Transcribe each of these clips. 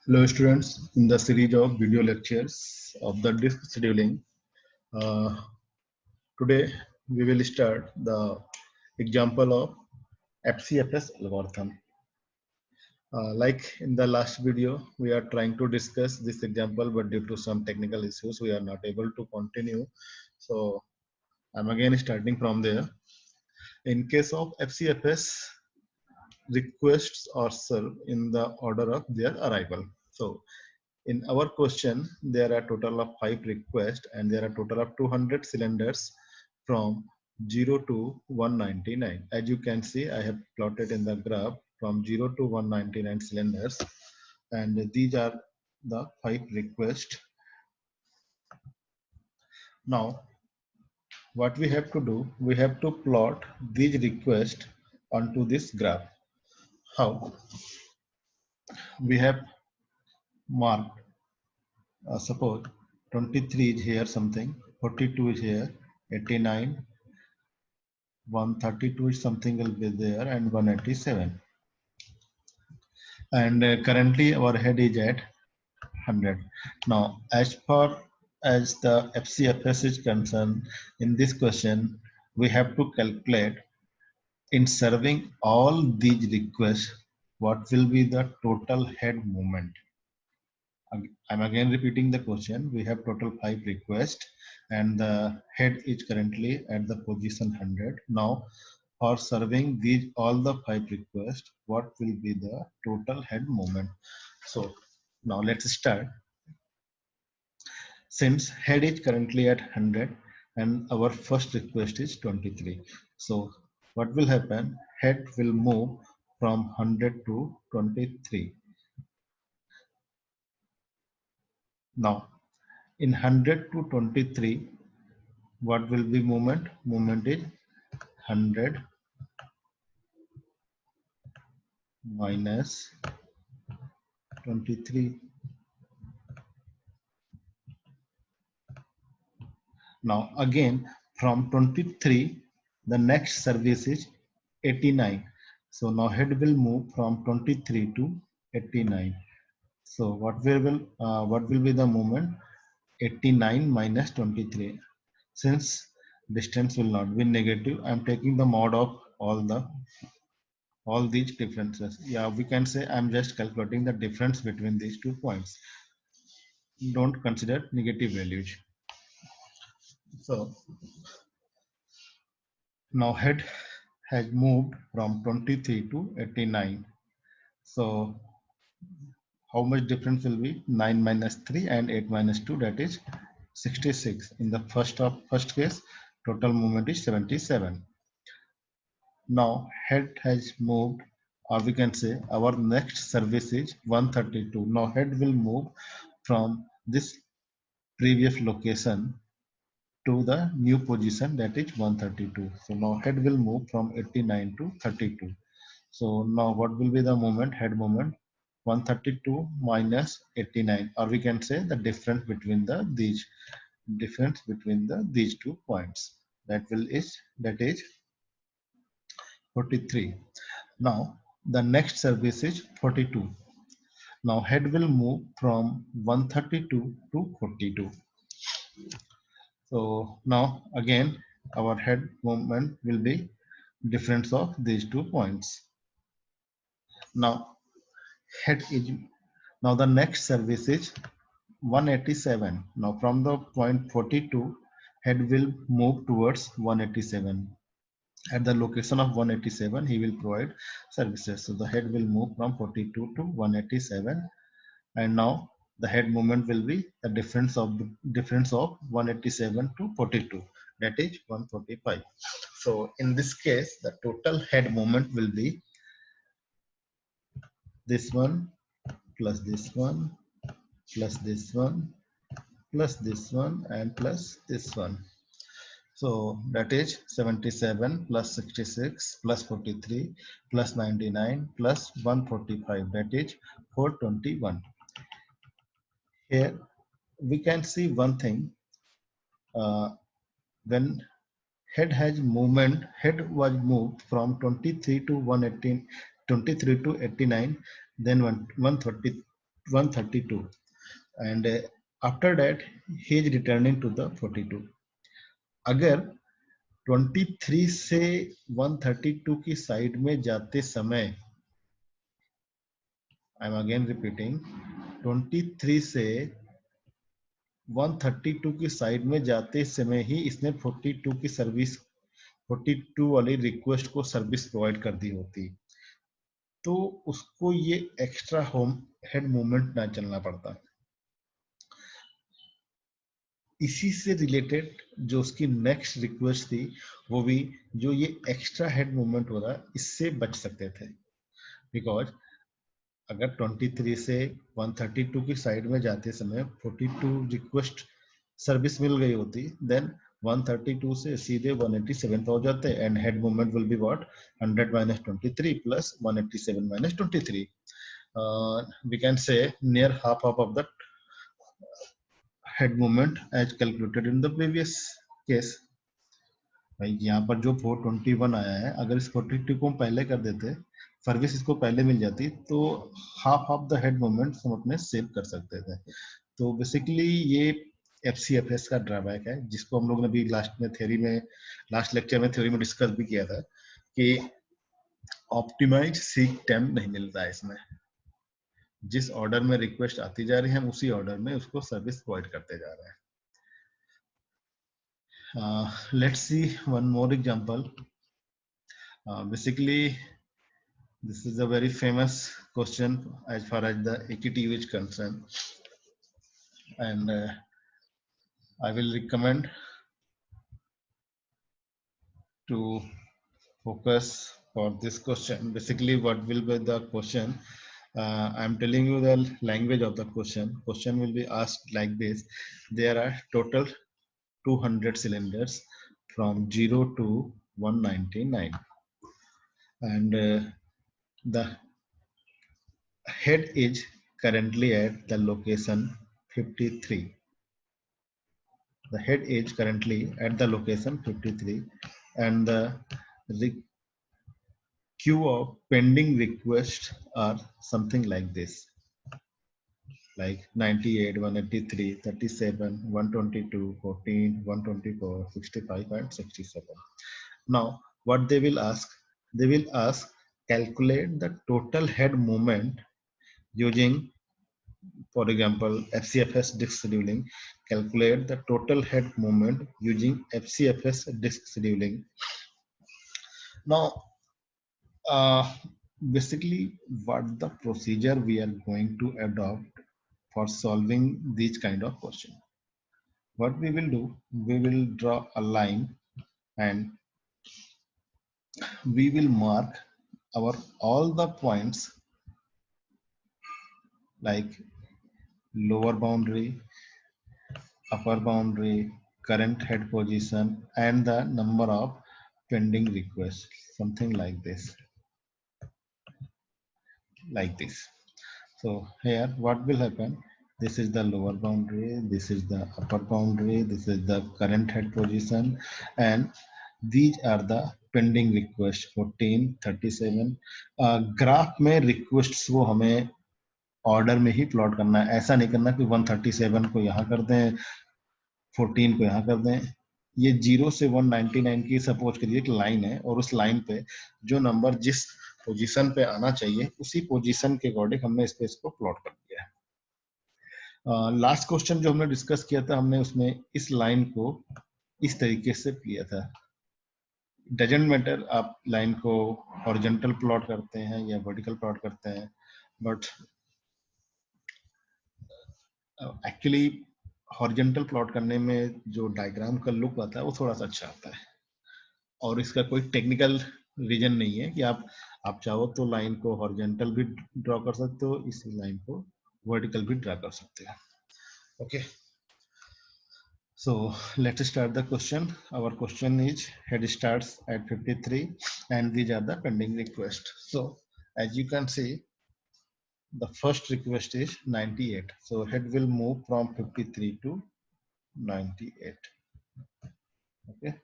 Hello students, in the series of video lectures of the disk scheduling, uh, today we will start the example of FCFS algorithm. Like in the last video, we are trying to discuss this example, but due to some technical issues, we are not able to continue. So I'm again starting from there. In case of FCFS, requests are served in the order of their arrival. So in our question, there are total of 5 requests and there are total of 200 cylinders from 0 to 199. As you can see, I have plotted in the graph from 0 to 199 cylinders, and these are the 5 requests. Now, what we have to do, we have to plot these requests onto this graph. How? We have marked, suppose 23 is here something, 42 is here, 89, 132 is something will be there, and 187. And currently our head is at 100. Now, as far as the FCFS is concerned, in this question, we have to calculate in serving all these requests, what will be the total head movement. I'm again repeating the question. We have total 5 requests and the head is currently at the position 100. Now, for serving these all the 5 requests, what will be the total head movement? So now let's start. Since head is currently at 100 and our first request is 23. So what will happen? Head will move from 100 to 23. Now in 100 to 23, what will be movement? Movement is 100 minus 23. Now again from 23, the next service is 89. So now head will move from 23 to 89. So what will be the movement? 89 minus 23. Since distance will not be negative, I am taking the mod of all these differences. Yeah, we can say I'm just calculating the difference between these 2 points. Don't consider negative values. So now head has moved from 23 to 89. So how much difference will be? 9 minus 3 and 8 minus 2, that is 66. In the first case, total movement is 77. Now head has moved, or we can say our next service is 132. Now head will move from this previous location to the new position, that is 132. So now head will move from 89 to 32. So now what will be the moment? Head moment 132 minus 89, or we can say the difference between these 2 points. That is 43. Now the next service is 42. Now head will move from 132 to 42. So now again our head movement will be difference of these 2 points. Now head is now the next service is 187. Now from the point 42, head will move towards 187. At the location of 187, he will provide services. So the head will move from 42 to 187, and now the head movement will be the difference of 187 to 42. That is 145. So in this case, the total head movement will be this one plus this one plus this one plus this one and plus this one. So that is 77 plus 66 plus 43 plus 99 plus 145, that is 421. Here we can see one thing. When head was moved from 23 to 118, 23 to 89, then 132 132, and after that he is returning to the 42. अगर 23 से 132 की side में जाते समय, I am again repeating, 23 से 132 की side में जाते समय ही इसने 42 की सर्विस, 42 वाली रिक्वेस्ट को सर्विस प्रोवाइड कर दी होती, तो उसको ये एक्स्ट्रा होम हेड मूवमेंट ना चलना पड़ता। इसी से रिलेटेड जो उसकी नेक्स्ट रिक्वेस्ट थी, वो भी जो ये एक्स्ट्रा हेड मूवमेंट हो रहा है, इससे बच सकते थे। बिकॉज अगर 23 से 132 की साइड में जाते समय 42 रिक्वेस्ट सर्विस मिल गई होती, देन 132 से सीधे 187 पे हो जाते, and head movement will be what, 100 minus 23 plus 187 minus 23. We can say near half of the head movement as calculated in the previous case. भाई यहाँ पर जो 421 आया है, अगर इस 42 को हम पहले कर देते, सर्विस इसको पहले मिल जाती, तो half of the head moment हम अपने सेव कर सकते थे। तो बेसिकली ये FCFS का ड्रॉबैक है, जिसको हम लोग ने भी लास्ट लेक्चर में थ्योरी में डिस्कस भी किया था कि ऑप्टिमाइज सीक टाइम नहीं मिलता है इसमें। जिस ऑर्डर में रिक्वेस्ट आती जा रही है, हम उसी ऑर्डर में उसको सर्विस प्रोवाइड करते जा रहे हैं। Let's see one more example. Basically, this is a very famous question as far as the AKTU is concerned, and I will recommend to focus for this question. Basically, what will be the question? I am telling you the language of the question. Question will be asked like this: there are total 200 cylinders from 0 to 199, and the head is currently at the location 53. The head is currently at the location 53, and the queue of pending requests are something like this, like 98, 183, 37, 122, 14, 124, 65, and 67. Now, what they will ask? They will ask calculate the total head movement using, for example, FCFS disk scheduling. Calculate the total head movement using FCFS disk scheduling. Now, basically, what the procedure we are going to adopt for solving these kind of question. What we will do, we will draw a line and we will mark our all the points like lower boundary, upper boundary, current head position, and the number of pending requests, something like this. So here what will happen? This is the lower boundary, this is the upper boundary, this is the current head position, and these are the pending requests 14, 37. Graph में requests को हमें order में ही plot करना है, ऐसा नहीं करना कि 137 को यहाँ कर दें, 14 को यहाँ कर दें। ये 0 से 199 की सपोज करिए एक लाइन है, और उस लाइन पे जो नंबर जिस पोजीशन पे आना चाहिए, उसी पोजीशन के अकॉर्डिंग हमने स्पेस को प्लॉट कर दिया है। लास्ट क्वेश्चन जो हमने डिस्कस किया था, हमने उसमें इस लाइन को इस तरीके से किया था। डजेंट मैटर आप लाइन को हॉरिजॉन्टल प्लॉट करते हैं या वर्टिकल प्लॉट करते हैं, बट एक्चुअली हॉरिजॉन्टल प्लॉट करने में जो डायग्राम का लुक आता है वो थोड़ा सा अच्छा आता है, और इसका कोई टेक्निकल रीजन नहीं है कि आप चाहो तो लाइन को हॉरिजॉन्टल भी ड्रॉ कर सकते हो, इसी लाइन को वर्टिकल भी ड्रॉ कर सकते हो। Okay, so let's start the question. Our question is head starts at 53 and these are the pending requests. So as you can see, the first request is 98, so head will move from 53 to 98. Okay,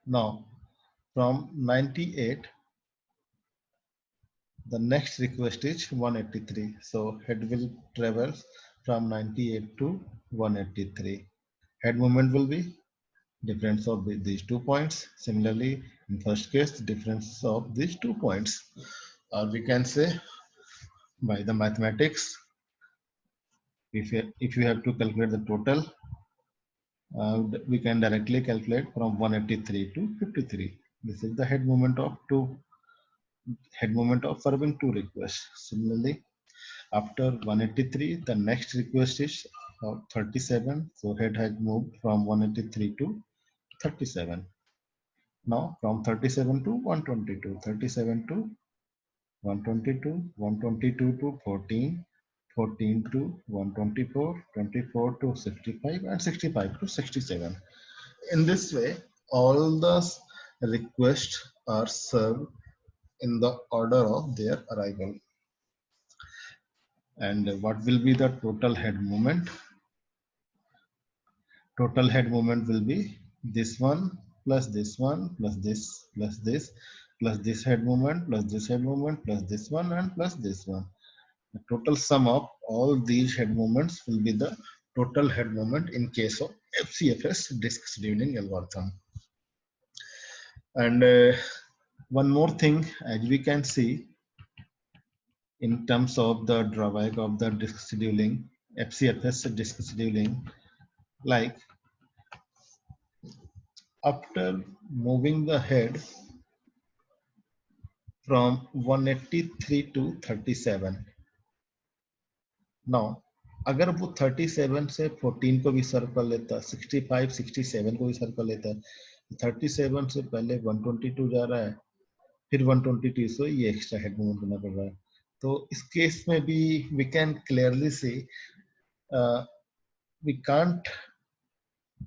now from 98 The next request is 183. So head will travel from 98 to 183. Head movement will be difference of these 2 points. Similarly, in first case, the difference of these 2 points. Or we can say by the mathematics, if you have to calculate the total, we can directly calculate from 183 to 53. This is the head moment of serving two requests. Similarly, after 183, the next request is 37. So head has moved from 183 to 37. Now from 37 to 122, 37 to 122, 122 to 14, 14 to 124, 24 to 65, and 65 to 67. In this way, all the requests are served in the order of their arrival. And what will be the total head movement? Total head movement will be this one plus this one plus this head movement plus this head movement plus this one and plus this one. The total sum of all these head movements will be the total head movement in case of FCFS disk scheduling algorithm. And one more thing, as we can see in terms of the drawback of the disk scheduling, FCFS disk scheduling, like after moving the head from 183 to 37, now अगर वो 37 से 14 को भी सर्व कर लेता, 65 67 को भी सर्व कर लेता, 37 से पहले 122 जा रहा है, फिर 122 से ये एक्स्ट्रा हेड मूवमेंट करना पड़ रहा है. तो इस केस में भी we can clearly see we can't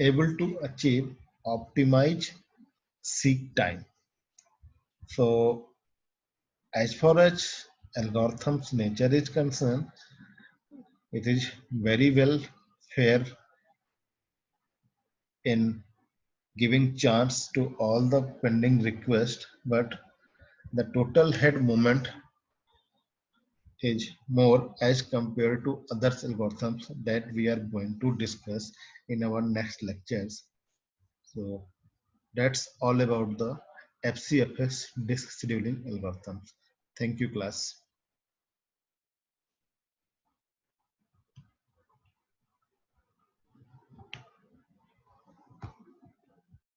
able to achieve optimize seek time. So as far as algorithm's nature is concerned, it is very well fair in giving chance to all the pending requests, but the total head movement is more as compared to other algorithms that we are going to discuss in our next lectures. So that's all about the FCFS disk scheduling algorithms. Thank you, class.